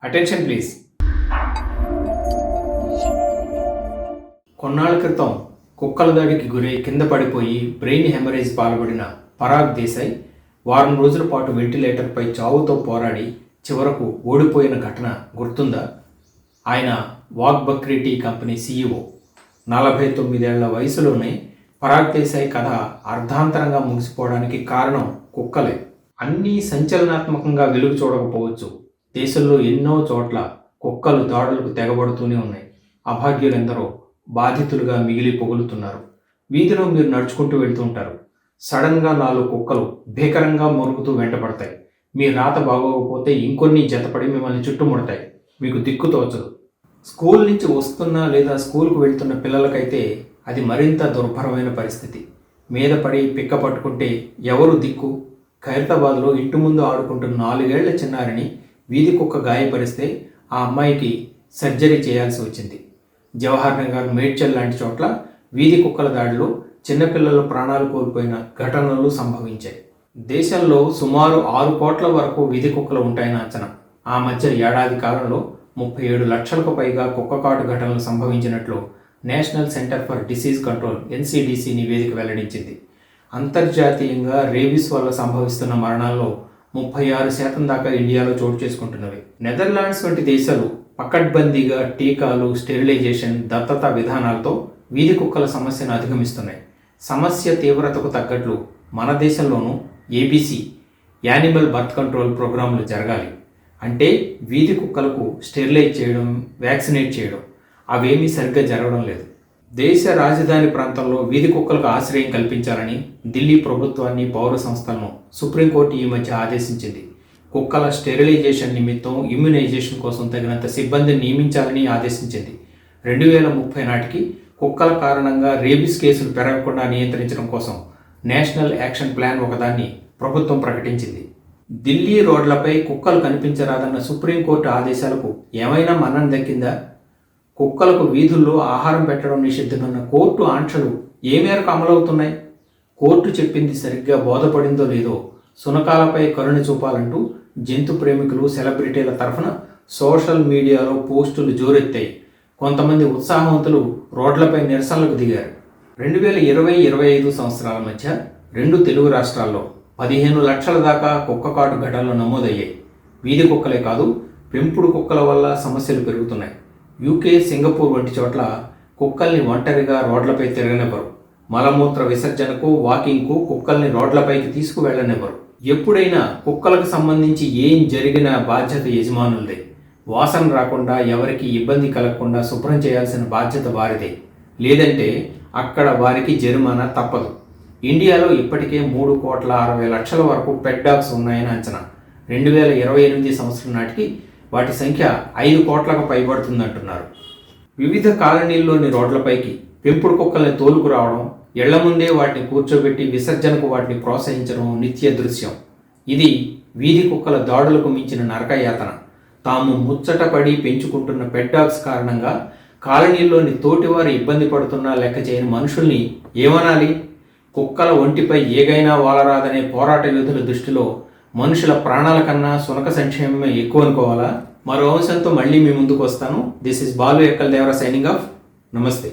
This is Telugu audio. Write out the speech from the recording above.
Attention please. కొన్నాళ్ల క్రితం కుక్కల దాడికి గురై కింద పడిపోయి బ్రెయిన్ హెమరేజ్ పాల్పడిన పరాగ్ దేశాయ్ వారం రోజుల పాటు వెంటిలేటర్పై చావుతో పోరాడి చివరకు ఓడిపోయిన ఘటన గుర్తుందా? ఆయన Wagh Bakri tea company CEO. 49 ఏళ్ల వయసులోనే పరాగ్ దేశాయ్ కథ అర్ధాంతరంగా ముగిసిపోవడానికి కారణం కుక్కలే. అన్నీ సంచలనాత్మకంగా వెలుగు చూడకపోవచ్చు. దేశంలో ఎన్నో చోట్ల కుక్కలు దాడులకు తెగబడుతూనే ఉన్నాయి. అభాగ్యులెందరో బాధితులుగా మిగిలి పొగులుతున్నారు. వీధిలో మీరు నడుచుకుంటూ వెళ్తుంటారు. సడన్గా 4 కుక్కలు భీకరంగా మొరుగుతూ వెంటపడతాయి. మీ రాత బాగోకపోతే ఇంకొన్ని జతపడి మిమ్మల్ని చుట్టుముడతాయి. మీకు దిక్కు తోచదు. స్కూల్ నుంచి వస్తున్న లేదా స్కూల్కు వెళ్తున్న పిల్లలకైతే అది మరింత దుర్భరమైన పరిస్థితి. మీద పడి పిక్క పట్టుకుంటే ఎవరు దిక్కు? ఖైరతాబాద్లో ఇంటి ముందు ఆడుకుంటున్న 4 ఏళ్ల చిన్నారిని వీధి కుక్క గాయపరిస్తే ఆ అమ్మాయికి సర్జరీ చేయాల్సి వచ్చింది. జవహర్ నగర్, మేడ్చల్ లాంటి చోట్ల వీధి కుక్కల దాడిలో చిన్నపిల్లలు ప్రాణాలు కోల్పోయిన ఘటనలు సంభవించాయి. దేశంలో సుమారు 6 కోట్ల వరకు వీధి కుక్కలు ఉంటాయని అంచనా. ఆ మధ్య ఏడాది కాలంలో 37 లక్షలకు పైగా కుక్కకాటు ఘటనలు సంభవించినట్లు National Centre for Disease Control NCDC నివేదిక వెల్లడించింది. అంతర్జాతీయంగా రేబీస్ వల్ల సంభవిస్తున్న మరణాల్లో 36% దాకా ఇండియాలో చోటు చేసుకుంటున్నవి. నెదర్లాండ్స్ వంటి దేశాలు పకడ్బందీగా టీకాలు, స్టెరిలైజేషన్, దత్తత విధానాలతో వీధి కుక్కల సమస్యను అధిగమిస్తున్నాయి. సమస్య తీవ్రతకు తగ్గట్లు మన దేశంలోనూ ABC యానిమల్ బర్త్ కంట్రోల్ ప్రోగ్రాంలు జరగాలి. అంటే వీధి కుక్కలకు స్టెరిలైజ్ చేయడం, వ్యాక్సినేట్ చేయడం అవేమీ సరిగ్గా జరగడం లేదు. దేశ రాజధాని ప్రాంతంలో వీధి కుక్కలకు ఆశ్రయం కల్పించాలని ఢిల్లీ ప్రభుత్వాన్ని, పౌర సంస్థలను సుప్రీంకోర్టు ఈ మధ్య ఆదేశించింది. కుక్కల స్టెరిలైజేషన్ నిమిత్తం ఇమ్యునైజేషన్ కోసం తగినంత సిబ్బందిని నియమించాలని ఆదేశించింది. 2030 నాటికి కుక్కల కారణంగా రేబీస్ కేసులు పెరగకుండా నియంత్రించడం కోసం నేషనల్ యాక్షన్ ప్లాన్ ఒకదాన్ని ప్రభుత్వం ప్రకటించింది. ఢిల్లీ రోడ్లపై కుక్కలు కనిపించరాదన్న సుప్రీంకోర్టు ఆదేశాలకు ఏమైనా మన్నన దక్కిందా? కుక్కలకు వీధుల్లో ఆహారం పెట్టడం నిషిద్ధమన్న కోర్టు ఆంక్షలు ఏ మేరకు అమలవుతున్నాయి? కోర్టు చెప్పింది సరిగ్గా బోధపడిందో లేదో శునకాలపై కరుణ చూపాలంటూ జంతు ప్రేమికులు, సెలబ్రిటీల తరఫున సోషల్ మీడియాలో పోస్టులు జోరెత్తాయి. కొంతమంది ఉత్సాహవంతులు రోడ్లపై నిరసనలకు దిగారు. 2020-25 సంవత్సరాల మధ్య 2 తెలుగు రాష్ట్రాల్లో 15 లక్షల దాకా కుక్కకాటు ఘటనలు నమోదయ్యాయి. వీధి కుక్కలే కాదు, పెంపుడు కుక్కల వల్ల సమస్యలు పెరుగుతున్నాయి. UK, సింగపూర్ వంటి చోట్ల కుక్కల్ని ఒంటరిగా రోడ్లపై తిరగనివ్వరు. మలమూత్ర విసర్జనకు, వాకింగ్కు కుక్కల్ని రోడ్లపైకి తీసుకువెళ్ళనివ్వరు. ఎప్పుడైనా కుక్కలకు సంబంధించి ఏం జరిగినా బాధ్యత యజమానులదే. వాసన రాకుండా, ఎవరికి ఇబ్బంది కలగకుండా శుభ్రం చేయాల్సిన బాధ్యత వారిదే. లేదంటే అక్కడ వారికి జరిమానా తప్పదు. ఇండియాలో ఇప్పటికే 3,60,00,000 వరకు పెట్ డాగ్స్ ఉన్నాయని అంచనా. 2028 సంవత్సరం నాటికి వాటి సంఖ్య 5 కోట్లకు పైబడుతుందంటున్నారు. వివిధ కాలనీల్లోని రోడ్లపైకి పెంపుడు కుక్కల్ని తోలుకురావడం, ఇళ్ల ముందే వాటిని కూర్చోబెట్టి విసర్జనకు వాటిని ప్రోత్సహించడం నిత్య దృశ్యం. ఇది వీధి కుక్కల దాడులకు మించిన నరకయాతన. తాము ముచ్చటపడి పెంచుకుంటున్న పెట్ డాగ్స్ కారణంగా కాలనీల్లోని తోటివారు ఇబ్బంది పడుతున్నా లెక్క చేయని మనుషుల్ని ఏమనాలి? కుక్కల ఒంటిపై ఏగైనా వాలరాదనే పోరాట యోధుల దృష్టిలో మనుషుల ప్రాణాల కన్నా శునక సంక్షేమమే ఎక్కువ అనుకోవాలా? మరో అంశంతో మళ్ళీ మీ ముందుకు వస్తాను. This is Balu Ekkal Devara signing off. నమస్తే.